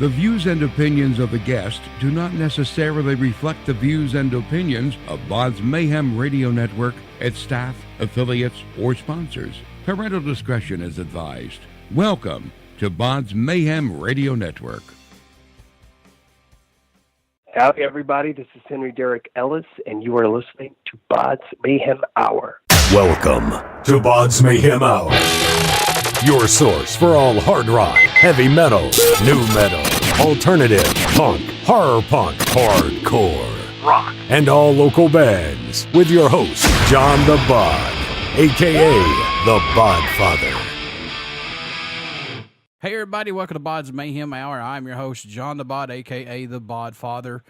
The views and opinions of the guest do not necessarily reflect the views and opinions of BODS Mayhem Radio Network, its staff, affiliates, or sponsors. Parental discretion is advised. Welcome to BODS Mayhem Radio Network. Howdy, everybody. This is Henry Derek Elis, and you are listening to BODS Mayhem Hour. Welcome to BODS Mayhem Hour, your source for all hard rock, heavy metal, new metal, alternative, punk, horror punk, hardcore, rock, and all local bands, with your host, John the Bod, a.k.a. the Bodfather. Hey everybody, welcome to BODS Mayhem Hour. I'm your host, John the Bod, a.k.a. the Bodfather.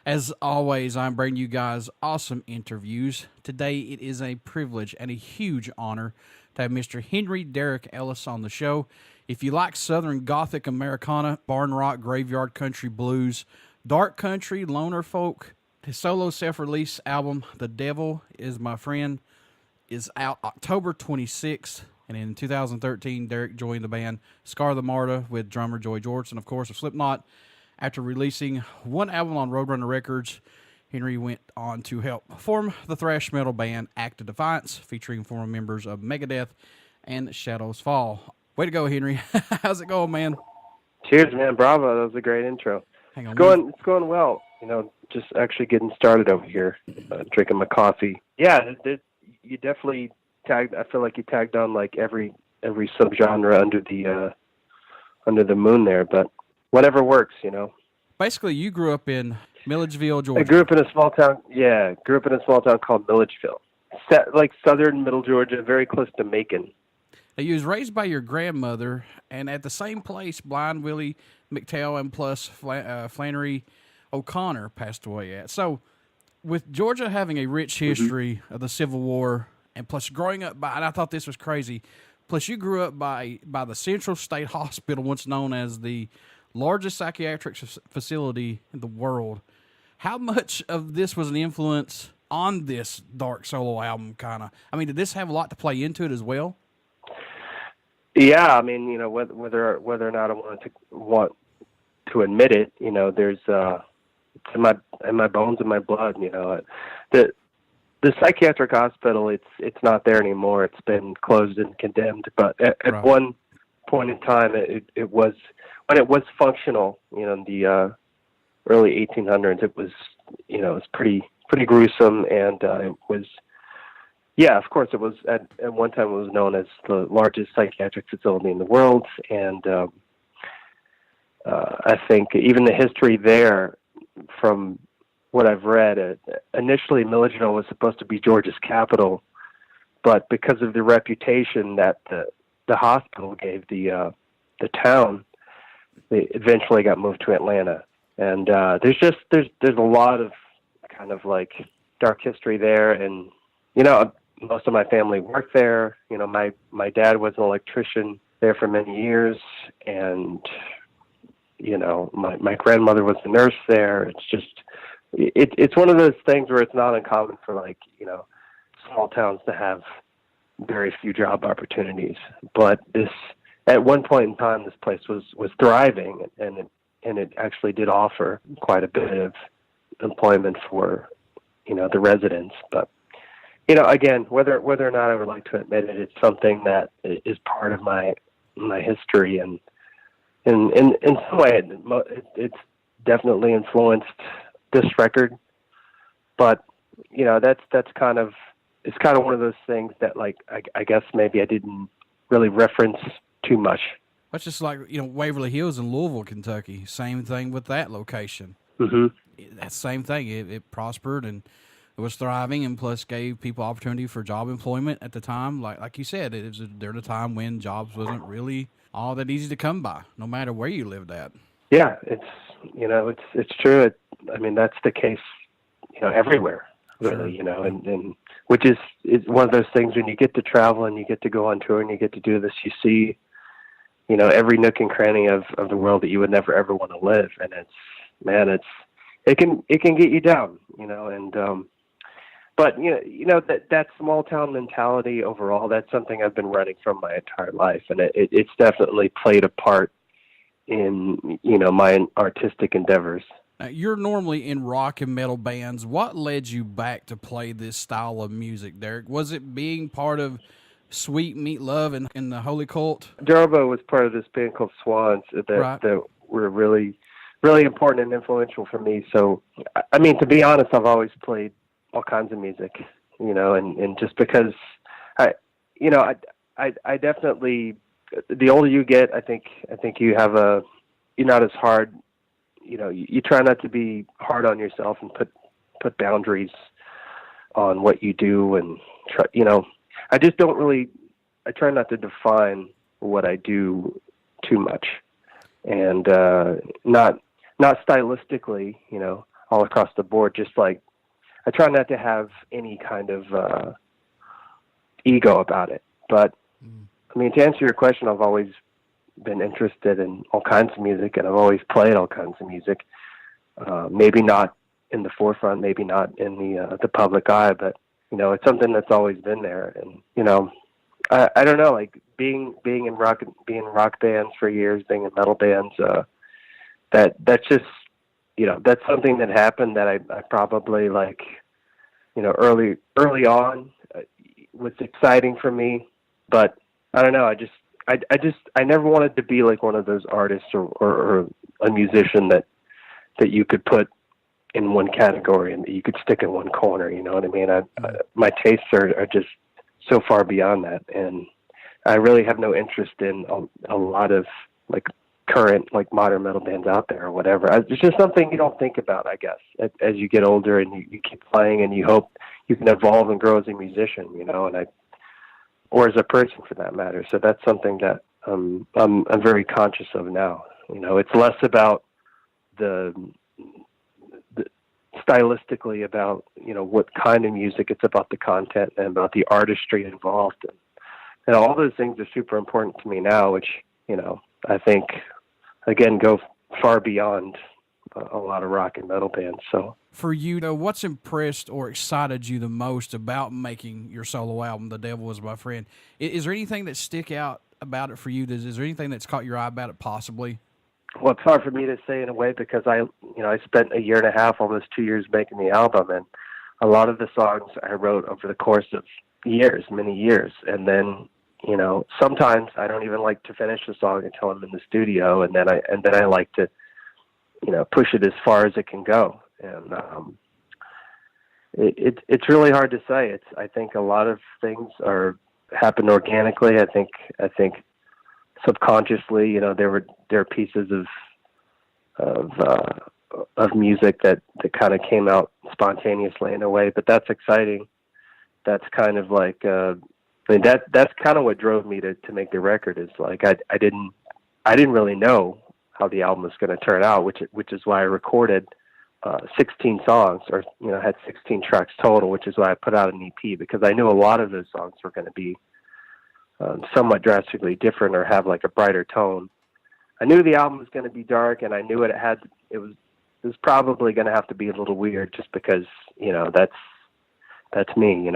As always, I'm bringing you guys awesome interviews. Today, it is a privilege and a huge honor to have Mr. Henry Derek Elis on the show. If you like Southern Gothic, Americana, barn rock, graveyard country, blues, dark country, loner folk, his solo self-release album, The Devil Is My Friend, is out October 26th. And in 2013, Derek joined the band Scar the Martyr with drummer Joey Jordison, of course, of Slipknot. After releasing one album on Roadrunner Records, Henry went on to help form the thrash metal band Act of Defiance, featuring former members of Megadeth and Shadows Fall. Way to go, Henry. How's it going, man? Cheers, man. Bravo. That was a great intro. Hang on. It's going well. You know, just actually getting started over here, drinking my coffee. Yeah, you definitely tagged. I feel like you tagged on like every subgenre under the moon there, but whatever works, you know. Basically, you grew up in Milledgeville, Georgia. I grew up in a small town. Yeah, grew up in a small town called Milledgeville, like southern middle Georgia, very close to Macon. Now, you was raised by your grandmother, and at the same place, Blind Willie McTell and plus Flannery O'Connor passed away at. So, with Georgia having a rich history of the Civil War, and plus growing up by, and I thought this was crazy, plus you grew up by the Central State Hospital, once known as the largest psychiatric facility in the world. How much of this was an influence on this dark solo album, kind of? I mean, did this have a lot to play into it as well? Yeah, I mean, you know, whether or not I want to admit it, you know, there's in my bones and my blood, you know, the psychiatric hospital, it's not there anymore. It's been closed and condemned. But at one point in time, it was, when it was functional, you know, in the early 1800s, it was, you know, it was pretty gruesome, and it was, yeah, of course, it was at one time it was known as the largest psychiatric facility in the world, and I think even the history there, from what I've read, initially Milledgeville was supposed to be Georgia's capital, but because of the reputation that the hospital gave the town, they eventually got moved to Atlanta. And there's a lot of kind of like dark history there, and you know, most of my family worked there. You know, my dad was an electrician there for many years, and you know, my grandmother was a nurse there. It's just it's one of those things where it's not uncommon for, like, you know, small towns to have very few job opportunities. But this, at one point in time, this place was thriving, and it actually did offer quite a bit of employment for, you know, the residents. But, you know, again, whether or not I would like to admit it, it's something that is part of my history, and in some way it's definitely influenced this record. But, you know, it's kind of one of those things that, like, I guess maybe I didn't really reference too much. That's just like, you know, Waverly Hills in Louisville, Kentucky. Same thing with that location. Mm-hmm. That same thing. It prospered and it was thriving, and plus gave people opportunity for job employment at the time. Like you said, it was during a time when jobs wasn't really all that easy to come by, no matter where you lived at. Yeah, it's true. I mean, that's the case, you know, everywhere, really. Sure. You know, and which is one of those things when you get to travel and you get to go on tour and you get to do this, you see, you know, every nook and cranny of the world that you would never ever want to live, and it can get you down, you know, and but you know that small town mentality overall, that's something I've been running from my entire life, and it's definitely played a part in my artistic endeavors. Now, you're normally in rock and metal bands. What led you back to play this style of music, Derek? Was it being part of Sweet Meat Love and the Holy Cult? Durbo was part of this band called Swans that were really, really important and influential for me. So, I mean, to be honest, I've always played all kinds of music, and just because I definitely, the older you get, I think you're not as hard. You try not to be hard on yourself and put boundaries on what you do, and try, I try not to define what I do too much, and not stylistically, all across the board. Just like I try not to have any kind of ego about it. But I mean, to answer your question, I've always been interested in all kinds of music, and I've always played all kinds of music. Maybe not in the forefront, maybe not in the public eye, but it's something that's always been there. And I don't know, like being in rock bands for years, being in metal bands, that's just that's something that happened that I probably like early on was exciting for me, but I don't know, I never wanted to be like one of those artists or a musician that you could put in one category and you could stick in one corner. You know what I mean? My tastes are just so far beyond that, and I really have no interest in a lot of like current like modern metal bands out there or whatever. It's just something you don't think about, I guess, as you get older and you keep playing and you hope you can evolve and grow as a musician, or as a person for that matter. So that's something that I'm very conscious of now. It's less about the stylistically about what kind of music. It's about the content and about the artistry involved, and all those things are super important to me now, which I think again go far beyond a lot of rock and metal bands. So for you, what's impressed or excited you the most about making your solo album, The Devil Was My Friend? Is there anything that stick out about it for you? Is there anything that's caught your eye about it possibly? Well, it's hard for me to say in a way because I spent a year and a half, almost 2 years making the album, and a lot of the songs I wrote over the course of years, many years. And then, sometimes I don't even like to finish the song until I'm in the studio, and then I like to, push it as far as it can go. And it's really hard to say. I think a lot of things happen organically. I think subconsciously, there are pieces of music that kind of came out spontaneously in a way, but that's exciting. That's kind of like that's kind of what drove me to make the record. Is like I didn't really know how the album was going to turn out, which is why I recorded 16 songs, or had 16 tracks total, which is why I put out an EP, because I knew a lot of those songs were going to be somewhat drastically different or have like a brighter tone. I knew the album was going to be dark, and I knew it was probably going to have to be a little weird, just because that's me.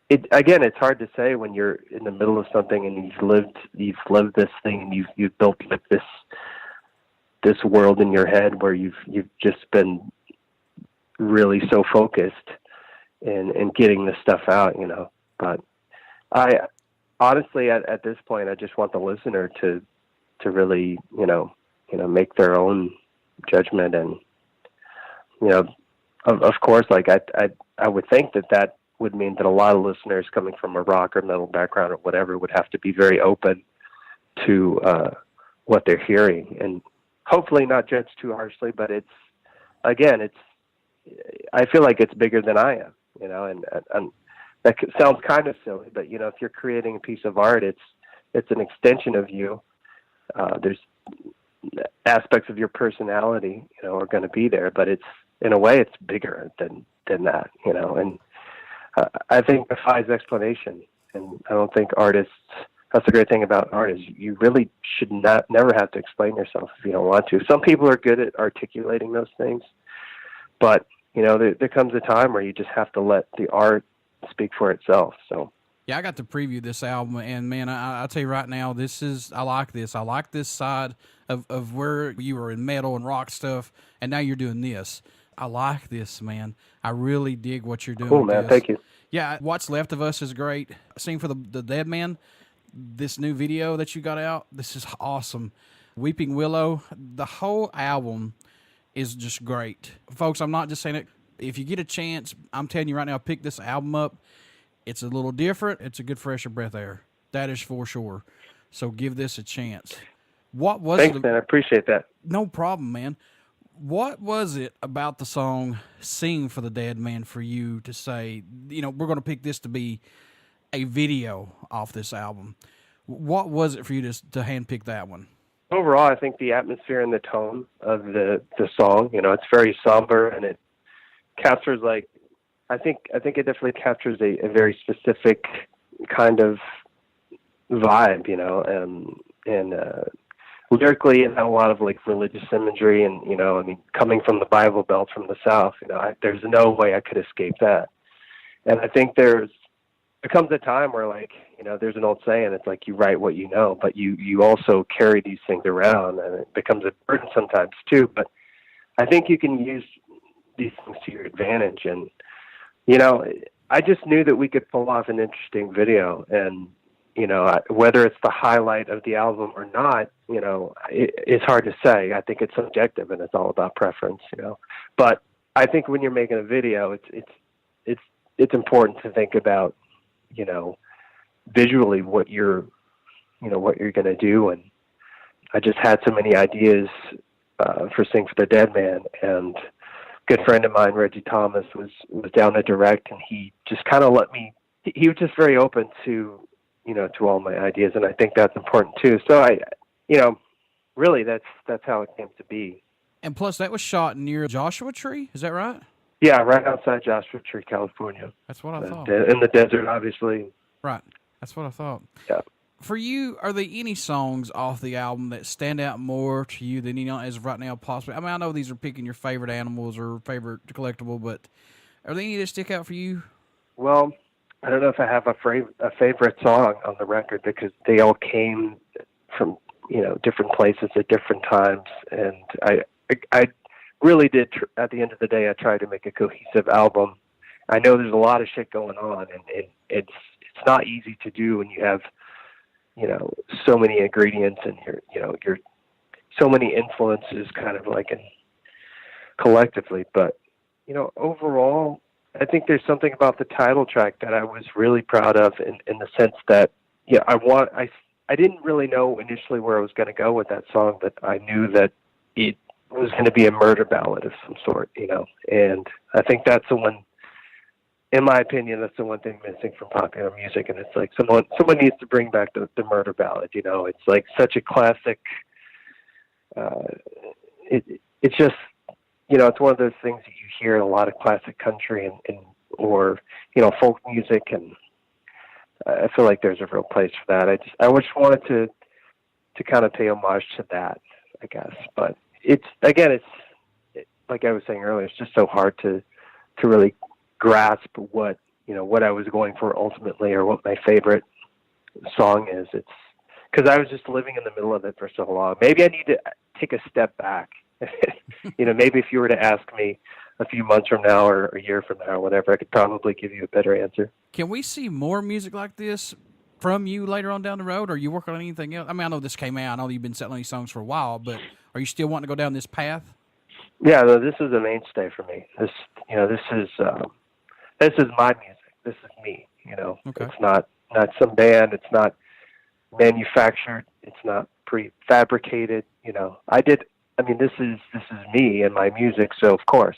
It's hard to say when you're in the middle of something and you've lived this thing, and you've built like this world in your head where you've just been really so focused in getting this stuff out, But I honestly, at this point, I just want the listener to really, make their own judgment. And, of course, like I would think that would mean that a lot of listeners coming from a rock or metal background or whatever would have to be very open to what they're hearing, and hopefully not judge too harshly. But I feel like it's bigger than I am, and that sounds kind of silly, but if you're creating a piece of art, it's an extension of you. There's aspects of your personality, are going to be there, but in a way it's bigger than that, and I think it defies explanation. And I don't think artists, that's the great thing about art, is you really should never have to explain yourself if you don't want to. Some people are good at articulating those things, but there comes a time where you just have to let the art speak for itself. So Yeah, I got to preview this album, and man, I'll tell you right now, I like this. I like this side of where you were in metal and rock stuff, and now you're doing this. I like this, man. I really dig what you're doing. Cool, with man. this. Thank you. Yeah, What's Left of Us is great. Sing for the Dead Man, this new video that you got out, this is awesome. Weeping Willow, the whole album is just great. Folks, I'm not just saying it. If you get a chance, I'm telling you right now, pick this album up. It's a little different. It's a good fresh breath of air. That is for sure. So give this a chance. What was Thanks, man. I appreciate that. No problem, man. What was it about the song Sing for the Dead Man for you to say, we're going to pick this to be a video off this album? What was it for you to handpick that one? Overall, I think the atmosphere and the tone of the song, it's very somber, and it captures I think it definitely captures a very specific kind of vibe, and lyrically it had a lot of religious imagery, and coming from the Bible Belt from the South, there's no way I could escape that. And I think there comes a time where there's an old saying, it's like you write what you know, but you also carry these things around, and it becomes a burden sometimes too. But I think you can use these things to your advantage, and I just knew that we could pull off an interesting video, and whether it's the highlight of the album or not, it's hard to say. I think it's subjective, and it's all about preference, But I think when you're making a video, it's important to think about, visually what you're going to do. And I just had so many ideas for Sing for the Dead Man, and good friend of mine, Reggie Thomas, was down to direct, and he just kind of he was just very open to all my ideas, and I think that's important too. So really that's how it came to be. And plus that was shot near Joshua Tree, is that right? Yeah, right outside Joshua Tree, California. That's what I thought. In the desert, obviously. Right. That's what I thought. Yeah. For you, are there any songs off the album that stand out more to you than as of right now possibly? I mean, I know these are picking your favorite animals or favorite collectible, but are there any that stick out for you? Well, I don't know if I have a favorite song on the record, because they all came from different places at different times, and I really did. At the end of the day, I tried to make a cohesive album. I know there's a lot of shit going on, and it's not easy to do when you have so many ingredients, and you're so many influences kind of collectively. But overall, I think there's something about the title track that I was really proud of, in the sense that I didn't really know initially where I was going to go with that song, but I knew that it was going to be a murder ballad of some sort, and I think that's the one. In my opinion, that's the one thing missing from popular music, and it's someone needs to bring back the murder ballad. It's such a classic. It's just it's one of those things that you hear in a lot of classic country or folk music, and I feel like there's a real place for that. I just wanted to kind of pay homage to that, I guess. But it's like I was saying earlier, it's just so hard to really grasp what I was going for ultimately, or what my favorite song is. It's because I was just living in the middle of it for so long. Maybe I need to take a step back. Maybe if you were to ask me a few months from now or a year from now or whatever, I could probably give you a better answer. Can we see more music like this from you later on down the road? Or are you working on anything else? I mean, I know this came out. I know you've been selling these songs for a while, but are you still wanting to go down this path? Yeah, no, this is a mainstay for me. This is my music. This is me. Okay. It's not some band. It's not manufactured. It's not prefabricated. This is me and my music. So of course,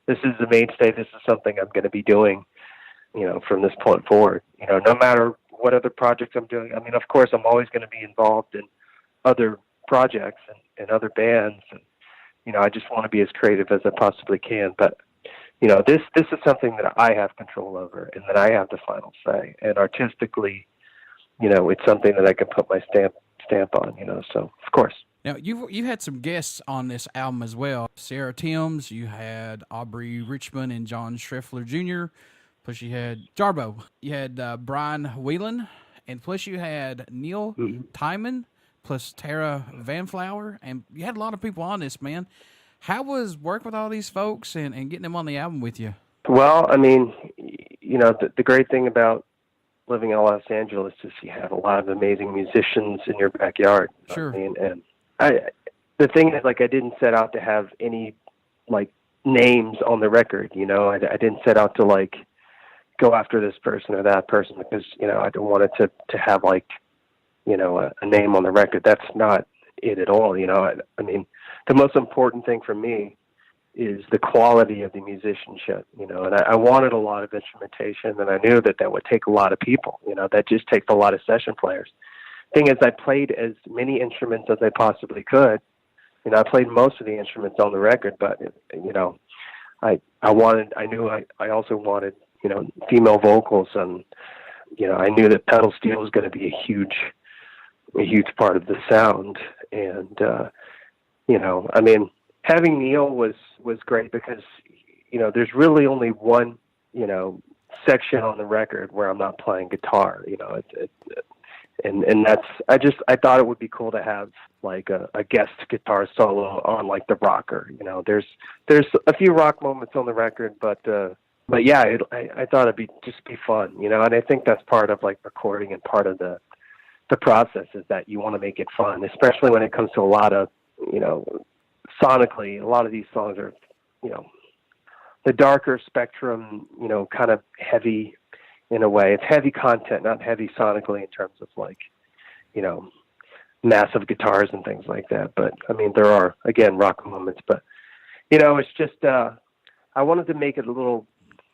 this is the mainstay. This is something I'm going to be doing, from this point forward. No matter what other projects I'm doing. I mean, of course, I'm always going to be involved in other projects and other bands, and I just want to be as creative as I possibly can. But this is something that I have control over, and that I have the final say. And artistically, it's something that I can put my stamp on. So of course. Now, you had some guests on this album as well. Sarah Timms, you had Aubrey Richmond and John Schreffler Jr., plus you had Jarbo, you had Brian Whelan, and plus you had Neil Timon, plus Tara Vanflower, and you had a lot of people on this, man. How was working with all these folks and getting them on the album with you? Well, I mean, you know, the great thing about living in Los Angeles is you have a lot of amazing musicians in your backyard. Sure. I mean, and the thing is, like, I didn't set out to have any, like, names on the record, you know. I didn't set out to, like, go after this person or that person because, you know, I don't want it to have, like, you know, a name on the record. That's not it at all, you know. I mean, the most important thing for me is the quality of the musicianship, you know, and I wanted a lot of instrumentation, and I knew that would take a lot of people, you know, that just takes a lot of session players. Thing is, I played as many instruments as I possibly could. You know, I played most of the instruments on the record, but, you know, I also wanted, you know, female vocals, and, you know, I knew that pedal steel was going to be a huge part of the sound. And, you know, I mean, having Neil was great because, you know, there's really only one, you know, section on the record where I'm not playing guitar, you know, and that's, I thought it would be cool to have like a guest guitar solo on like the rocker, you know. There's a few rock moments on the record, but yeah, I thought it'd just be fun, you know, and I think that's part of like recording and part of the process is that you want to make it fun, especially when it comes to a lot of, you know, sonically, a lot of these songs are, you know, the darker spectrum, you know, kind of heavy in a way. It's heavy content, not heavy sonically in terms of like, you know, massive guitars and things like that. But I mean, there are, again, rock moments, but, you know, it's just, I wanted to make it a little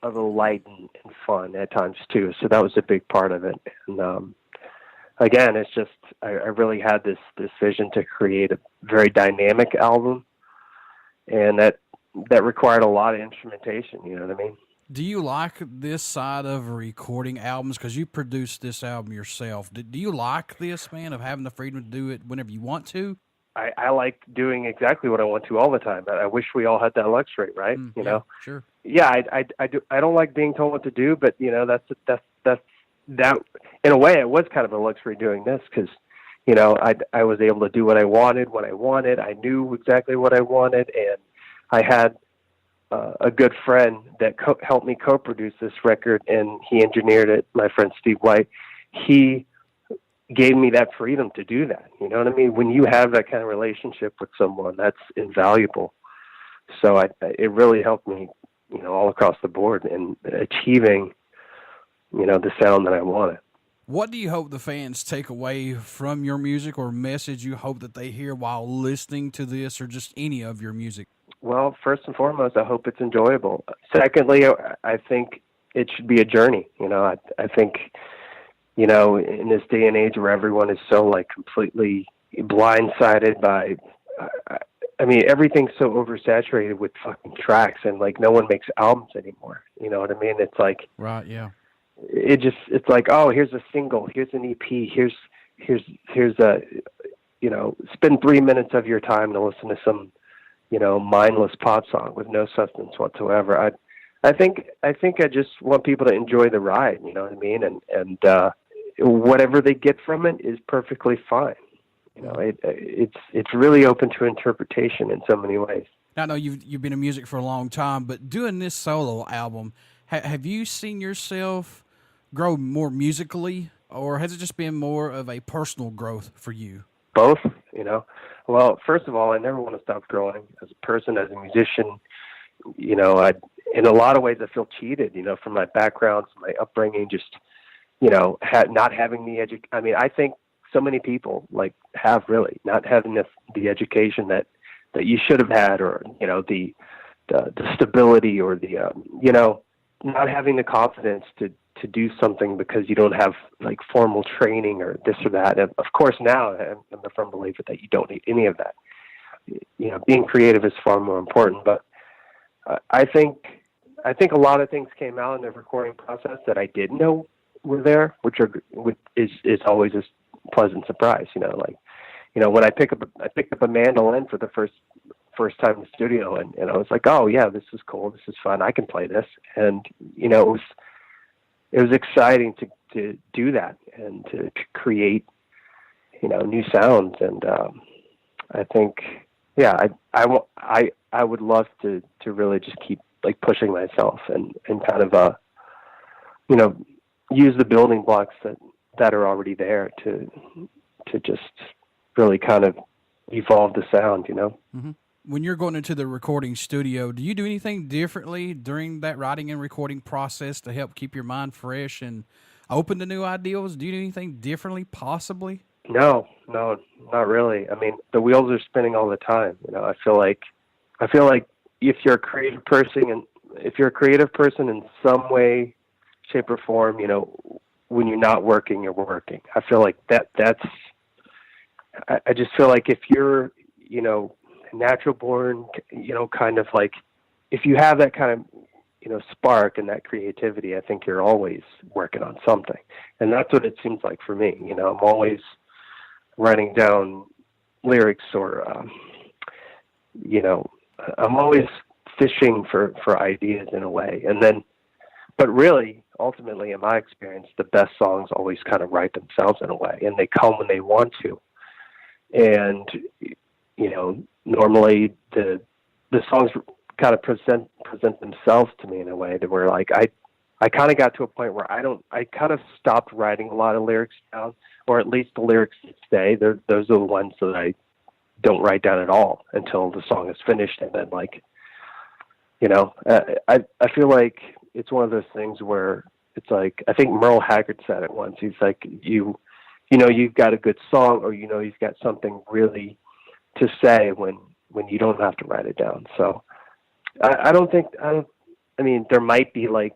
light and fun at times too. So that was a big part of it. And, again, it's just, I really had this vision to create a very dynamic album, and that required a lot of instrumentation, you know what I mean? Do you like this side of recording albums? Because you produced this album yourself. Do you like this, man, of having the freedom to do it whenever you want to? I like doing exactly what I want to all the time. I wish we all had that luxury, right? You know? Sure. Yeah, I do. I don't like being told what to do, but, you know, that's that in a way it was kind of a luxury doing this because, you know, I was able to do what I wanted when I wanted. I knew exactly what I wanted, and I had a good friend that helped me co-produce this record, and he engineered it, my friend Steve White. He gave me that freedom to do that. You know what I mean? When you have that kind of relationship with someone, that's invaluable. So it really helped me, you know, all across the board in achieving, you know, the sound that I wanted. What do you hope the fans take away from your music, or message you hope that they hear while listening to this, or just any of your music? Well, first and foremost, I hope it's enjoyable. Secondly, I think it should be a journey. You know, I think, you know, in this day and age where everyone is so like completely blindsided by, I mean, everything's so oversaturated with fucking tracks, and like no one makes albums anymore. You know what I mean? It's like, right, yeah. It's like, oh, here's a single, here's an EP, here's a, you know, spend 3 minutes of your time to listen to some, you know, mindless pop song with no substance whatsoever. I think I just want people to enjoy the ride, you know what I mean? And whatever they get from it is perfectly fine. You know, it's really open to interpretation in so many ways. I know you've been in music for a long time, but doing this solo album, have you seen yourself grow more musically, or has it just been more of a personal growth for you? Both, you know. Well, first of all, I never want to stop growing as a person, as a musician. You know, in a lot of ways I feel cheated, you know, from my background, from my upbringing, just, you know, not having the I mean, I think so many people like have really not having the education that you should have had, or, you know, the stability, or the, you know, not having the confidence to do something because you don't have like formal training or this or that. And of course, now I'm a firm believer that you don't need any of that. You know, being creative is far more important. But I think a lot of things came out in the recording process that I didn't know were there, which is always a pleasant surprise. You know, like, you know, when I picked up a mandolin for the first time in the studio, and I was like, oh yeah, this is cool, this is fun, I can play this. And, you know, it was exciting to do that and to create, new sounds. And I think, yeah, I would love to really just keep like pushing myself and kind of, use the building blocks that are already there to just really kind of evolve the sound, Mm-hmm. When you're going into the recording studio, do you do anything differently during that writing and recording process to help keep your mind fresh and open to new ideas? Do you do anything differently, possibly? No, not really. I mean, the wheels are spinning all the time. I feel like if you're a creative person in some way, shape, or form, when you're not working, you're working. I feel like I just feel like if you're, natural born, kind of like, if you have that kind of, spark and that creativity, I think you're always working on something. And that's what it seems like for me. I'm always writing down lyrics or, I'm always fishing for ideas in a way. And then, but really, ultimately, in my experience, the best songs always kind of write themselves in a way, and they come when they want to. And, normally the songs kind of present themselves to me in a way that where like, I kind of got to a point where I kind of stopped writing a lot of lyrics down, or at least the lyrics that stay. Those are the ones that I don't write down at all until the song is finished. And then like, I feel like it's one of those things where it's like, I think Merle Haggard said it once. He's like, you've got a good song, or, you've got something really to say when you don't have to write it down. So I mean, there might be like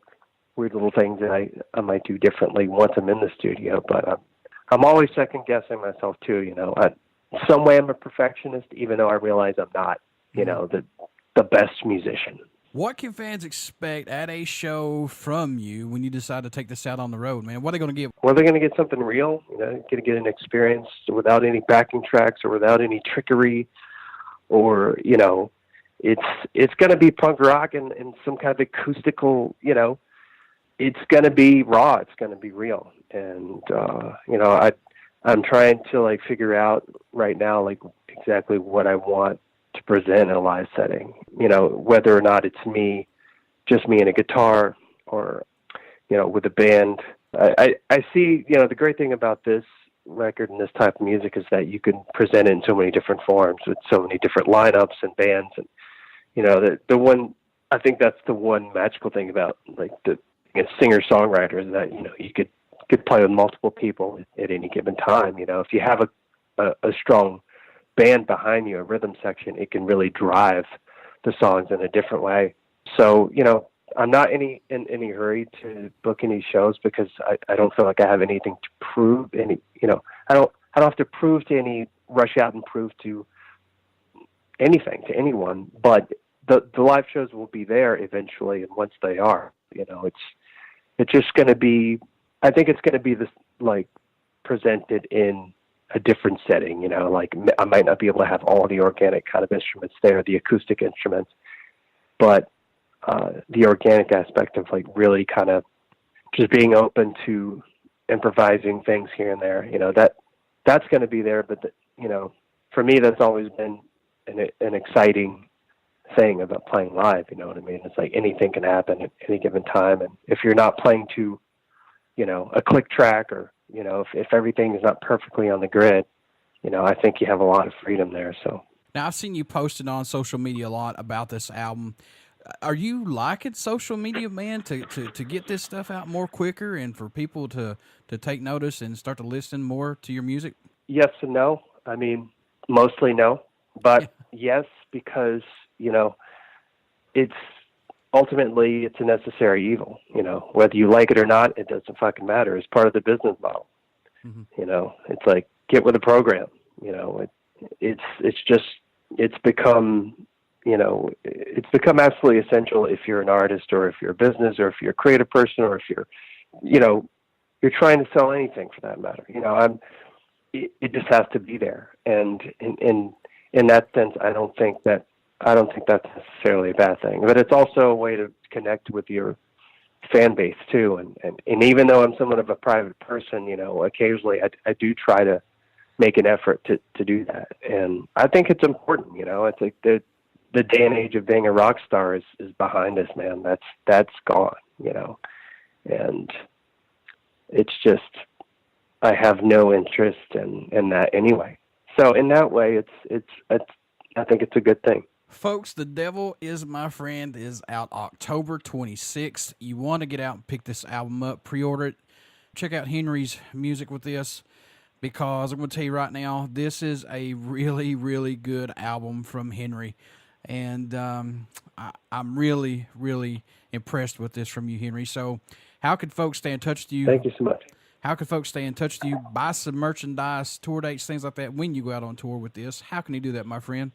weird little things that I might do differently once I'm in the studio, but I'm always second guessing myself too. Some way I'm a perfectionist, even though I realize I'm not, the best musician. What can fans expect at a show from you when you decide to take this out on the road, man? What are they going to get? Well, they're going to get something real, going to get an experience without any backing tracks or without any trickery, or, it's going to be punk rock and some kind of acoustical, it's going to be raw. It's going to be real. And, I'm trying to like figure out right now, like exactly what I want to present in a live setting, whether or not it's just me and a guitar, or, with a band. I see, the great thing about this record and this type of music is that you can present it in so many different forms with so many different lineups and bands. And, the one, I think that's the one magical thing about like the singer-songwriter is that, you could play with multiple people at any given time. If you have a strong band behind you, a rhythm section, it can really drive the songs in a different way. So, I'm not in any hurry to book any shows because I don't feel like I have anything to prove. I don't have to rush out and prove to anything to anyone. But the live shows will be there eventually, and once they are, it's just going to be. I think it's going to be this like presented in a different setting. Like I might not be able to have all the organic kind of instruments there, the acoustic instruments, but the organic aspect of like really kind of just being open to improvising things here and there, that's going to be there. But for me, that's always been an exciting thing about playing live. You know what I mean? It's like anything can happen at any given time. And if you're not playing to, a click track, or, if everything is not perfectly on the grid, I think you have a lot of freedom there. So now I've seen you posted on social media a lot about this album. Are you liking social media, man, to get this stuff out more quicker and for people to take notice and start to listen more to your music? Yes and no. I mean, mostly no, but yes, because, it's ultimately it's a necessary evil, whether you like it or not, it doesn't fucking matter. It's part of the business model. Mm-hmm. It's like, get with the program, it's become absolutely essential if you're an artist, or if you're a business, or if you're a creative person, or if you're, you're trying to sell anything for that matter. It just has to be there. And in that sense, I don't think that's necessarily a bad thing, but it's also a way to connect with your fan base too. And even though I'm somewhat of a private person, you know, occasionally I do try to make an effort to do that. And I think it's important, you know. It's like the day and age of being a rock star is behind us, man. That's gone, you know. And it's just, I have no interest in that anyway. So in that way, it's I think it's a good thing. Folks, The Devil Is My Friend is out October 26th. You want to get out and pick this album up, pre-order it. Check out Henry's music with this, because I'm going to tell you right now, this is a really, really good album from Henry. And I'm really, really impressed with this from you, Henry. So how could folks stay in touch with you? Thank you so much. How can folks stay in touch with you, buy some merchandise, tour dates, things like that, when you go out on tour with this? How can you do that, my friend?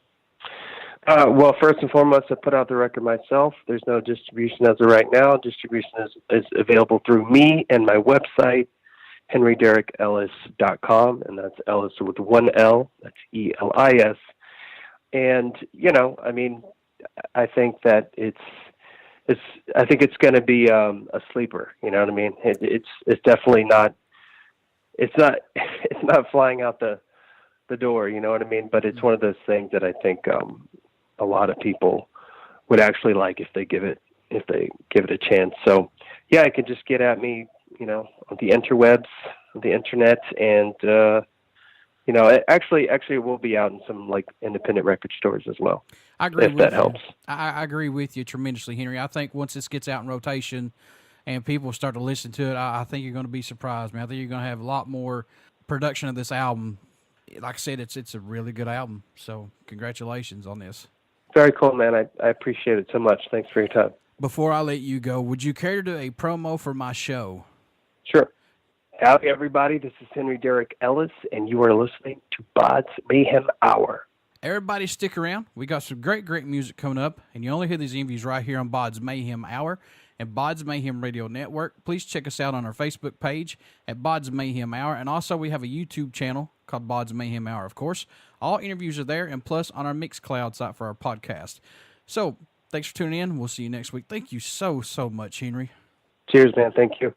Well, first and foremost, I put out the record myself. There's no distribution as of right now. Distribution is available through me and my website, henryderekelis.com, and that's Ellis with one L. That's ELIS. And, you know, I mean, I think that I think it's going to be a sleeper. You know what I mean? It's definitely not. It's not flying out the door. You know what I mean? But it's one of those things that I think a lot of people would actually like if they give it a chance. So yeah, you can just get at me, you know, on the interwebs, on the internet, and you know, it actually will be out in some like independent record stores as well. I agree if that helps. I agree with you tremendously, Henry. I think once this gets out in rotation and people start to listen to it, I think you're going to be surprised, man. I think you're going to have a lot more production of this album. Like I said, it's a really good album. So congratulations on this. Very cool, man. I appreciate it so much. Thanks for your time. Before I let you go, would you care to do a promo for my show? Sure. Howdy, everybody. This is Henry Derek Elis, and you are listening to BODS Mayhem Hour. Everybody stick around. We got some great music coming up, and you only hear these interviews right here on BODS Mayhem Hour and BODS Mayhem Radio Network. Please check us out on our Facebook page at BODS Mayhem Hour, and also we have a YouTube channel called BODS Mayhem Hour, of course. All interviews are there, and plus on our Mixcloud site for our podcast. So, thanks for tuning in. We'll see you next week. Thank you so much, Henry. Cheers, man. Thank you.